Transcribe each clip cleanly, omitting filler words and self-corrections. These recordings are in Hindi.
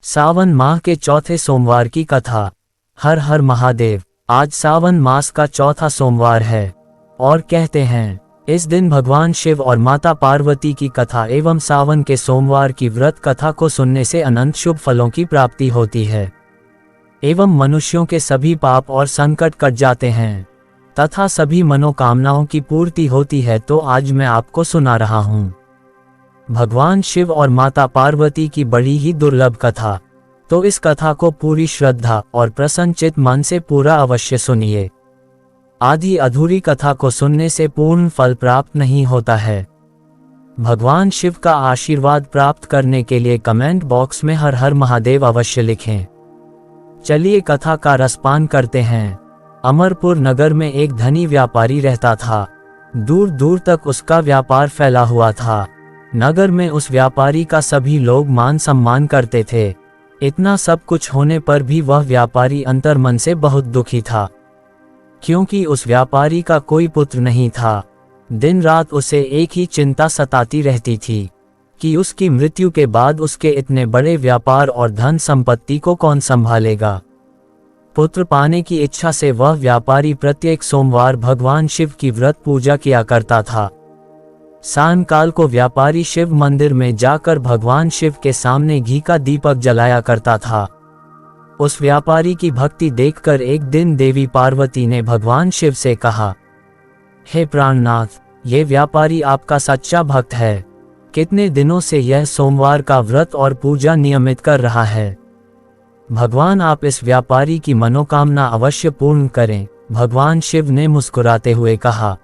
सावन माह के चौथे सोमवार की कथा। हर हर महादेव। आज सावन मास का चौथा सोमवार है और कहते हैं इस दिन भगवान शिव और माता पार्वती की कथा एवं सावन के सोमवार की व्रत कथा को सुनने से अनंत शुभ फलों की प्राप्ति होती है एवं मनुष्यों के सभी पाप और संकट कट जाते हैं तथा सभी मनोकामनाओं की पूर्ति होती है। तो आज मैं आपको सुना रहा हूँ भगवान शिव और माता पार्वती की बड़ी ही दुर्लभ कथा। तो इस कथा को पूरी श्रद्धा और प्रसन्नचित मन से पूरा अवश्य सुनिए। आधी अधूरी कथा को सुनने से पूर्ण फल प्राप्त नहीं होता है। भगवान शिव का आशीर्वाद प्राप्त करने के लिए कमेंट बॉक्स में हर हर महादेव अवश्य लिखें। चलिए कथा का रसपान करते हैं। अमरपुर नगर में एक धनी व्यापारी रहता था। दूर दूर तक उसका व्यापार फैला हुआ था। नगर में उस व्यापारी का सभी लोग मान सम्मान करते थे। इतना सब कुछ होने पर भी वह व्यापारी अंतर्मन से बहुत दुखी था, क्योंकि उस व्यापारी का कोई पुत्र नहीं था। दिन रात उसे एक ही चिंता सताती रहती थी कि उसकी मृत्यु के बाद उसके इतने बड़े व्यापार और धन संपत्ति को कौन संभालेगा। पुत्र पाने की इच्छा से वह व्यापारी प्रत्येक सोमवार भगवान शिव की व्रत पूजा किया करता था। सायंकाल को व्यापारी शिव मंदिर में जाकर भगवान शिव के सामने घी का दीपक जलाया करता था। उस व्यापारी की भक्ति देखकर एक दिन देवी पार्वती ने भगवान शिव से कहा, हे प्राणनाथ, ये व्यापारी आपका सच्चा भक्त है। कितने दिनों से यह सोमवार का व्रत और पूजा नियमित कर रहा है। भगवान आप इस व्यापारी की मनोकामना अवश्य पूर्ण करें। भगवान शिव ने मुस्कुराते हुए कहा,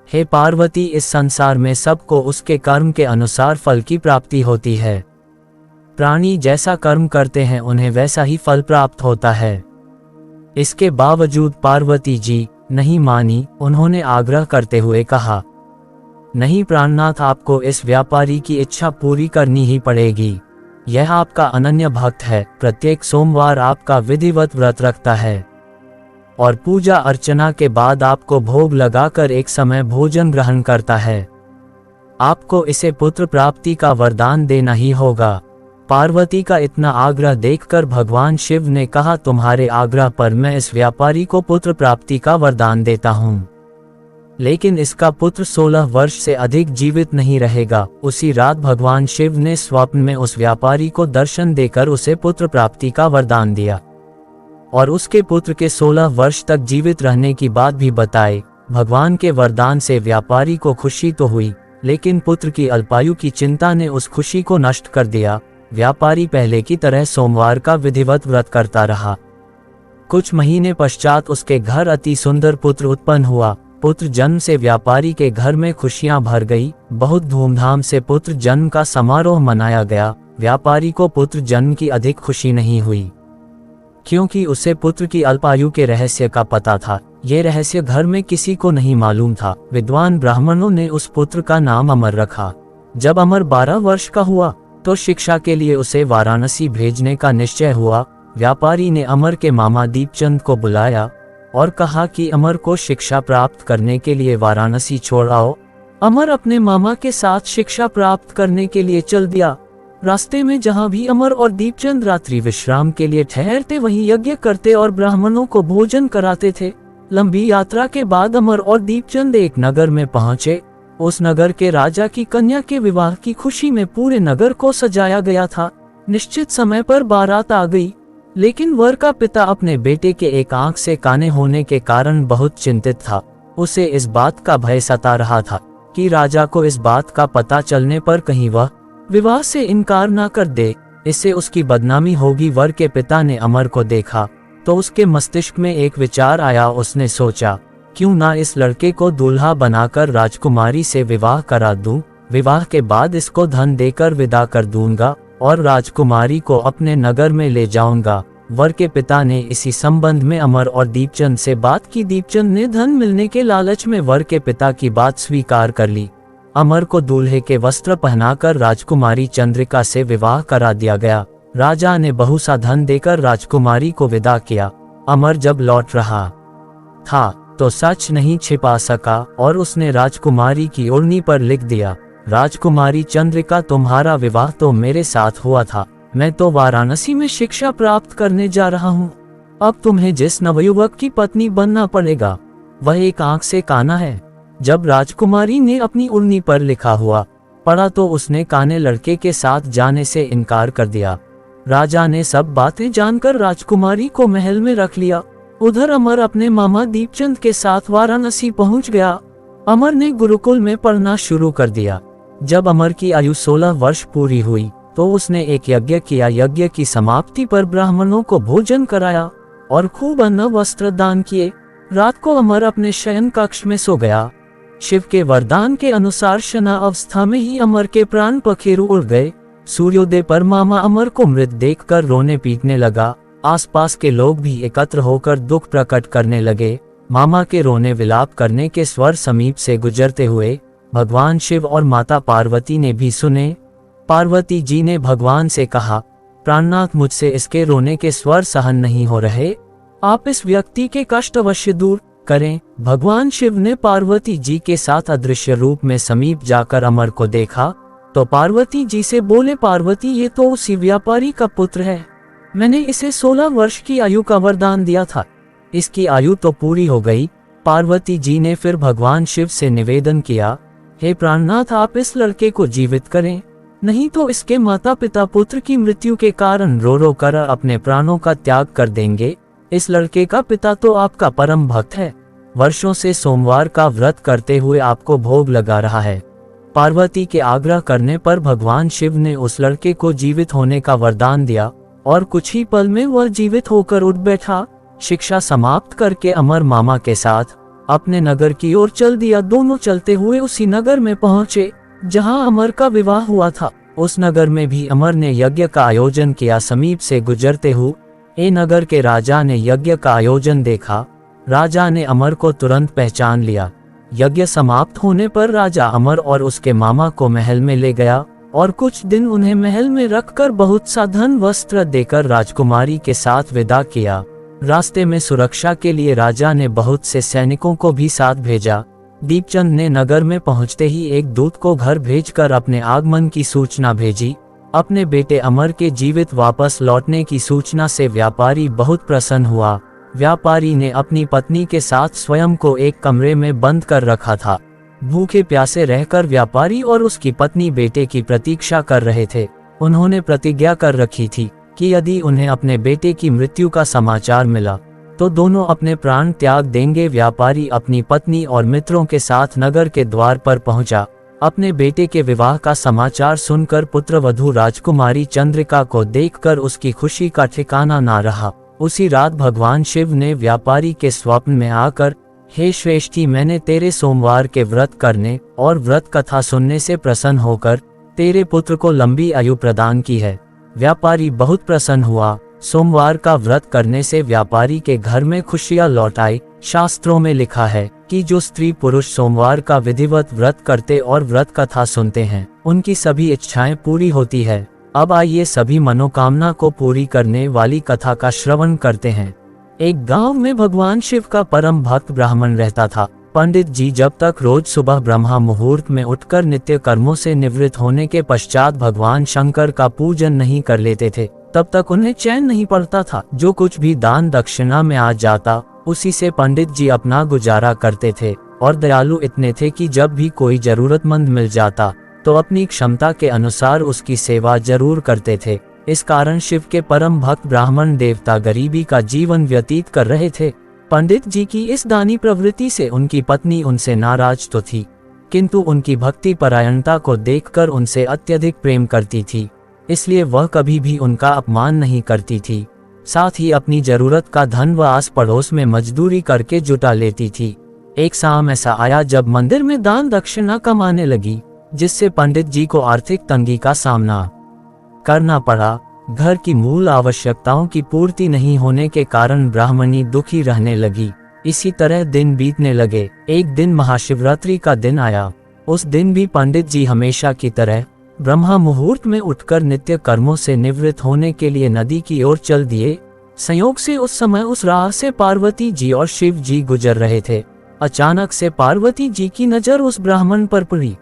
हे पार्वती, इस संसार में सबको उसके कर्म के अनुसार फल की प्राप्ति होती है। प्राणी जैसा कर्म करते हैं उन्हें वैसा ही फल प्राप्त होता है। इसके बावजूद पार्वती जी नहीं मानी। उन्होंने आग्रह करते हुए कहा, नहीं प्राणनाथ, आपको इस व्यापारी की इच्छा पूरी करनी ही पड़ेगी। यह आपका अनन्य भक्त है। प्रत्येक सोमवार आपका विधिवत व्रत रखता है और पूजा अर्चना के बाद आपको भोग लगाकर एक समय भोजन ग्रहण करता है। आपको इसे पुत्र प्राप्ति का वरदान देना ही होगा। पार्वती का इतना आग्रह देखकर भगवान शिव ने कहा, तुम्हारे आग्रह पर मैं इस व्यापारी को पुत्र प्राप्ति का वरदान देता हूँ, लेकिन इसका पुत्र 16 वर्ष से अधिक जीवित नहीं रहेगा। उसी रात भगवान शिव ने स्वप्न में उस व्यापारी को दर्शन देकर उसे पुत्र प्राप्ति का वरदान दिया और उसके पुत्र के 16 वर्ष तक जीवित रहने की बात भी बताई। भगवान के वरदान से व्यापारी को खुशी तो हुई, लेकिन पुत्र की अल्पायु की चिंता ने उस खुशी को नष्ट कर दिया। व्यापारी पहले की तरह सोमवार का विधिवत व्रत करता रहा। कुछ महीने पश्चात उसके घर अति सुंदर पुत्र उत्पन्न हुआ। पुत्र जन्म से व्यापारी के घर में खुशियां भर गई। बहुत धूमधाम से पुत्र जन्म का समारोह मनाया गया। व्यापारी को पुत्र जन्म की अधिक खुशी नहीं हुई, क्योंकि उसे पुत्र की अल्पायु के रहस्य का पता था। ये रहस्य घर में किसी को नहीं मालूम था। विद्वान ब्राह्मणों ने उस पुत्र का नाम अमर रखा। जब अमर 12 वर्ष का हुआ तो शिक्षा के लिए उसे वाराणसी भेजने का निश्चय हुआ। व्यापारी ने अमर के मामा दीपचंद को बुलाया और कहा कि अमर को शिक्षा प्राप्त करने के लिए वाराणसी छोड़ आओ। अमर अपने मामा के साथ शिक्षा प्राप्त करने के लिए चल दिया। रास्ते में जहां भी अमर और दीपचंद रात्रि विश्राम के लिए ठहरते वहीं यज्ञ करते और ब्राह्मणों को भोजन कराते थे। लंबी यात्रा के बाद अमर और दीपचंद एक नगर में पहुंचे। उस नगर के राजा की कन्या के विवाह की खुशी में पूरे नगर को सजाया गया था। निश्चित समय पर बारात आ गई, लेकिन वर का पिता अपने बेटे के एक आंख से काने होने के कारण बहुत चिंतित था। उसे इस बात का भय सता रहा था कि राजा को इस बात का पता चलने पर कहीं वह विवाह से इनकार ना कर दे, इससे उसकी बदनामी होगी। वर के पिता ने अमर को देखा तो उसके मस्तिष्क में एक विचार आया। उसने सोचा, क्यों ना इस लड़के को दूल्हा बनाकर राजकुमारी से विवाह करा दूं। विवाह के बाद इसको धन देकर विदा कर दूंगा और राजकुमारी को अपने नगर में ले जाऊंगा। वर के पिता ने इसी संबंध में अमर और दीपचंद से बात की। दीपचंद ने धन मिलने के लालच में वर के पिता की बात स्वीकार कर ली। अमर को दूल्हे के वस्त्र पहनाकर राजकुमारी चंद्रिका से विवाह करा दिया गया। राजा ने बहुसा धन देकर राजकुमारी को विदा किया। अमर जब लौट रहा था तो सच नहीं छिपा सका और उसने राजकुमारी की ओढ़नी पर लिख दिया, राजकुमारी चंद्रिका, तुम्हारा विवाह तो मेरे साथ हुआ था, मैं तो वाराणसी में शिक्षा प्राप्त करने जा रहा हूँ। अब तुम्हें जिस नवयुवक की पत्नी बनना पड़ेगा वह एक आंख से काना है। जब राजकुमारी ने अपनी उड़नी पर लिखा हुआ पढ़ा तो उसने काने लड़के के साथ जाने से इनकार कर दिया। राजा ने सब बातें जानकर राजकुमारी को महल में रख लिया। उधर अमर अपने मामा दीपचंद के साथ वाराणसी पहुंच गया। अमर ने गुरुकुल में पढ़ना शुरू कर दिया। जब अमर की आयु 16 वर्ष पूरी हुई तो उसने एक यज्ञ किया। यज्ञ की समाप्ति पर ब्राह्मणों को भोजन कराया और खूब अन्न वस्त्र दान किए। रात को अमर अपने शयन कक्ष में सो गया। शिव के वरदान के अनुसार शना अवस्था में ही अमर के प्राण पखेरु उड़ गए। सूर्योदय पर मामा अमर को मृत देखकर रोने पीटने लगा। आसपास के लोग भी एकत्र होकर दुख प्रकट करने लगे। मामा के रोने विलाप करने के स्वर समीप से गुजरते हुए भगवान शिव और माता पार्वती ने भी सुने। पार्वती जी ने भगवान से कहा, प्राणनाथ, मुझसे इसके रोने के स्वर सहन नहीं हो रहे, आप इस व्यक्ति के कष्ट अवश्य दूर करें। भगवान शिव ने पार्वती जी के साथ अदृश्य रूप में समीप जाकर अमर को देखा तो पार्वती जी से बोले, पार्वती, ये तो उसी व्यापारी का पुत्र है। मैंने इसे 16 वर्ष की आयु का वरदान दिया था, इसकी आयु तो पूरी हो गई। पार्वती जी ने फिर भगवान शिव से निवेदन किया, हे प्राणनाथ, आप इस लड़के को जीवित करें, नहीं तो इसके माता पिता पुत्र की मृत्यु के कारण रो रो कर अपने प्राणों का त्याग कर देंगे। इस लड़के का पिता तो आपका परम भक्त है, वर्षों से सोमवार का व्रत करते हुए आपको भोग लगा रहा है। पार्वती के आग्रह करने पर भगवान शिव ने उस लड़के को जीवित होने का वरदान दिया और कुछ ही पल में वह जीवित होकर उठ बैठा। शिक्षा समाप्त करके अमर मामा के साथ अपने नगर की ओर चल दिया। दोनों चलते हुए उसी नगर में पहुंचे जहां अमर का विवाह हुआ था। उस नगर में भी अमर ने यज्ञ का आयोजन किया। समीप से गुजरते हुए नगर के राजा ने यज्ञ का आयोजन देखा। राजा ने अमर को तुरंत पहचान लिया। यज्ञ समाप्त होने पर राजा अमर और उसके मामा को महल में ले गया और कुछ दिन उन्हें महल में रखकर बहुत सा धन वस्त्र देकर राजकुमारी के साथ विदा किया। रास्ते में सुरक्षा के लिए राजा ने बहुत से सैनिकों को भी साथ भेजा। दीपचंद ने नगर में पहुंचते ही एक दूत को घर भेजकर अपने आगमन की सूचना भेजी। अपने बेटे अमर के जीवित वापस लौटने की सूचना से व्यापारी बहुत प्रसन्न हुआ। व्यापारी ने अपनी पत्नी के साथ स्वयं को एक कमरे में बंद कर रखा था। भूखे प्यासे रहकर व्यापारी और उसकी पत्नी बेटे की प्रतीक्षा कर रहे थे। उन्होंने प्रतिज्ञा कर रखी थी कि यदि उन्हें अपने बेटे की मृत्यु का समाचार मिला तो दोनों अपने प्राण त्याग देंगे। व्यापारी अपनी पत्नी और मित्रों के साथ नगर के द्वार पर पहुंचा। अपने बेटे के विवाह का समाचार सुनकर पुत्रवधू राजकुमारी चंद्रिका को देखकर उसकी खुशी का ठिकाना ना रहा। उसी रात भगवान शिव ने व्यापारी के स्वप्न में आकर, हे श्रेष्ठी, मैंने तेरे सोमवार के व्रत करने और व्रत कथा सुनने से प्रसन्न होकर तेरे पुत्र को लंबी आयु प्रदान की है। व्यापारी बहुत प्रसन्न हुआ। सोमवार का व्रत करने से व्यापारी के घर में खुशियां लौट आई। शास्त्रों में लिखा है कि जो स्त्री पुरुष सोमवार का विधिवत व्रत करते और व्रत कथा सुनते हैं उनकी सभी इच्छाएं पूरी होती है। अब आइए सभी मनोकामना को पूरी करने वाली कथा का श्रवण करते हैं। एक गांव में भगवान शिव का परम भक्त ब्राह्मण रहता था। पंडित जी जब तक रोज सुबह ब्रह्मा मुहूर्त में उठकर नित्य कर्मों से निवृत्त होने के पश्चात भगवान शंकर का पूजन नहीं कर लेते थे तब तक उन्हें चैन नहीं पड़ता था। जो कुछ भी दान दक्षिणा में आ जाता उसी से पंडित जी अपना गुजारा करते थे और दयालु इतने थे कि जब भी कोई जरूरतमंद मिल जाता तो अपनी क्षमता के अनुसार उसकी सेवा जरूर करते थे। इस कारण शिव के परम भक्त ब्राह्मण देवता गरीबी का जीवन व्यतीत कर रहे थे। पंडित जी की इस दानी प्रवृत्ति से उनकी पत्नी उनसे नाराज तो थी, किंतु उनकी भक्ति परायणता को देखकर उनसे अत्यधिक प्रेम करती थी, इसलिए वह कभी भी उनका अपमान नहीं करती थी। साथ ही अपनी जरूरत का धन व आस पड़ोस में मजदूरी करके जुटा लेती थी। एक शाम ऐसा आया जब मंदिर में दान दक्षिणा कमाने लगी, जिससे पंडित जी को आर्थिक तंगी का सामना करना पड़ा। घर की मूल आवश्यकताओं की पूर्ति नहीं होने के कारण ब्राह्मणी दुखी रहने लगी। इसी तरह दिन बीतने लगे। एक दिन महाशिवरात्रि का दिन आया। उस दिन भी पंडित जी हमेशा की तरह ब्रह्मा मुहूर्त में उठकर नित्य कर्मों से निवृत्त होने के लिए नदी की ओर चल दिए। संयोग से उस समय उस राह से पार्वती जी और शिव जी गुजर रहे थे। अचानक से पार्वती जी की नजर उस ब्राह्मण पर पड़ी।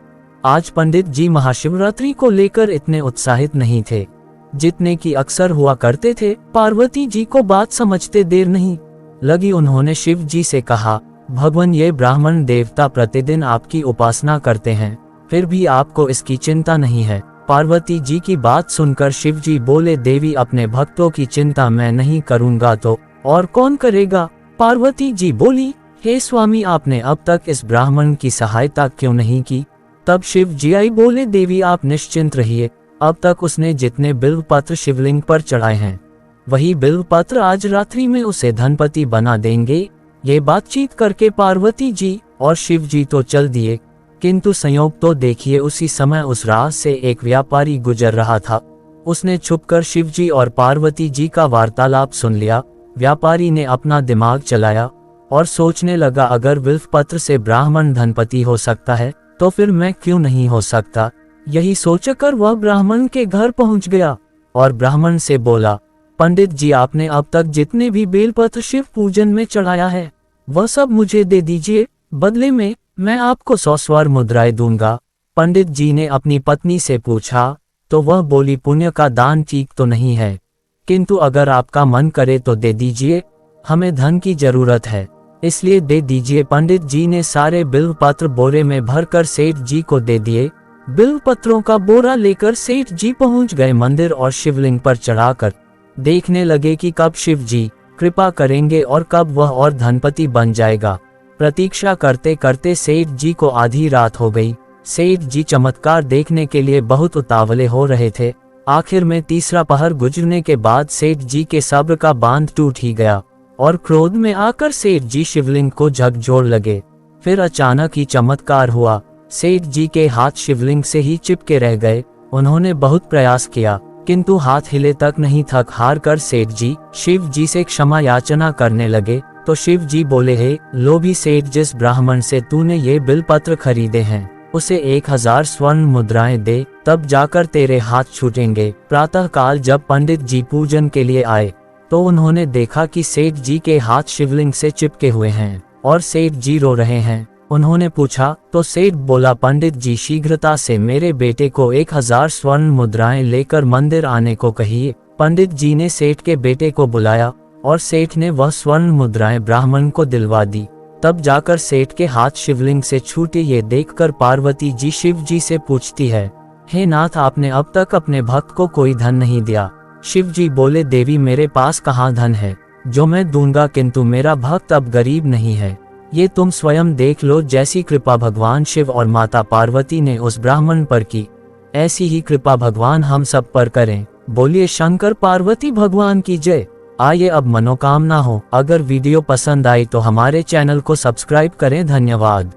आज पंडित जी महाशिवरात्रि को लेकर इतने उत्साहित नहीं थे। जितने की अक्सर हुआ करते थे। पार्वती जी को बात समझते देर नहीं लगी। उन्होंने शिव जी से कहा, भगवान, ये ब्राह्मण देवता प्रतिदिन आपकी उपासना करते हैं, फिर भी आपको इसकी चिंता नहीं है। पार्वती जी की बात सुनकर शिव जी बोले, देवी, अपने भक्तों की चिंता मैं नहीं करूंगा तो और कौन करेगा? पार्वती जी बोली, हे स्वामी, आपने अब तक इस ब्राह्मण की सहायता क्यों नहीं की? तब शिव जी आई बोले, देवी, आप निश्चिंत रहिए, अब तक उसने जितने बिल्व पत्र शिवलिंग पर चढ़ाए हैं, वही बिल्व पत्र आज रात्रि में उसे धनपति बना देंगे। ये बातचीत करके पार्वती जी और शिव जी तो चल दिए, किंतु संयोग तो देखिए, उसी समय उस राह से एक व्यापारी गुजर रहा था। उसने छुपकर शिव जी और पार्वती जी का वार्तालाप सुन लिया। व्यापारी ने अपना दिमाग चलाया और सोचने लगा, अगर बिल्व पत्र से ब्राह्मण धनपति हो सकता है तो फिर मैं क्यों नहीं हो सकता। यही सोचकर वह ब्राह्मण के घर पहुंच गया और ब्राह्मण से बोला, पंडित जी, आपने अब तक जितने भी बेलपत्र शिव पूजन में चढ़ाया है वह सब मुझे दे दीजिए, बदले में मैं आपको 100 स्वर्ण मुद्राएं दूंगा। पंडित जी ने अपनी पत्नी से पूछा तो वह बोली, पुण्य का दान ठीक तो नहीं है, किंतु अगर आपका मन करे तो दे दीजिए, हमें धन की जरूरत है, इसलिए दे दीजिए। पंडित जी ने सारे बिल्व पत्र बोरे में भरकर सेठ जी को दे दिए। बिल्व पत्रों का बोरा लेकर सेठ जी पहुंच गए मंदिर और शिवलिंग पर चढ़ाकर देखने लगे कि कब शिव जी कृपा करेंगे और कब वह और धनपति बन जाएगा। प्रतीक्षा करते करते सेठ जी को आधी रात हो गई। सेठ जी चमत्कार देखने के लिए बहुत उतावले हो रहे थे। आखिर में तीसरा पहर गुजरने के बाद सेठ जी के सब्र का बांध टूट ही गया और क्रोध में आकर सेठ जी शिवलिंग को झकझोर लगे। फिर अचानक ही चमत्कार हुआ, सेठ जी के हाथ शिवलिंग से ही चिपके रह गए। उन्होंने बहुत प्रयास किया किंतु हाथ हिले तक नहीं। थक हार कर सेठ जी शिव जी से क्षमा याचना करने लगे तो शिव जी बोले, हे लोभी सेठ, जिस ब्राह्मण से तूने ये बिलपत्र खरीदे हैं उसे 1000 स्वर्ण मुद्राएं दे, तब जाकर तेरे हाथ छूटेंगे। प्रातः काल जब पंडित जी पूजन के लिए आए तो उन्होंने देखा कि सेठ जी के हाथ शिवलिंग से चिपके हुए हैं और सेठ जी रो रहे हैं। उन्होंने पूछा तो सेठ बोला, पंडित जी, शीघ्रता से मेरे बेटे को 1000 स्वर्ण मुद्राएं लेकर मंदिर आने को कहिए। पंडित जी ने सेठ के बेटे को बुलाया और सेठ ने वह स्वर्ण मुद्राएं ब्राह्मण को दिलवा दी। तब जाकर सेठ के हाथ शिवलिंग से छूटे। ये देखकर पार्वती जी शिव जी से पूछती है, हे नाथ, आपने अब तक अपने भक्त को कोई धन नहीं दिया। शिव जी बोले, देवी, मेरे पास कहाँ धन है जो मैं दूंगा, किंतु मेरा भक्त अब गरीब नहीं है, ये तुम स्वयं देख लो। जैसी कृपा भगवान शिव और माता पार्वती ने उस ब्राह्मण पर की, ऐसी ही कृपा भगवान हम सब पर करें। बोलिए शंकर पार्वती भगवान की जय। आइए अब मनोकामना हो। अगर वीडियो पसंद आई तो हमारे चैनल को सब्सक्राइब करें। धन्यवाद।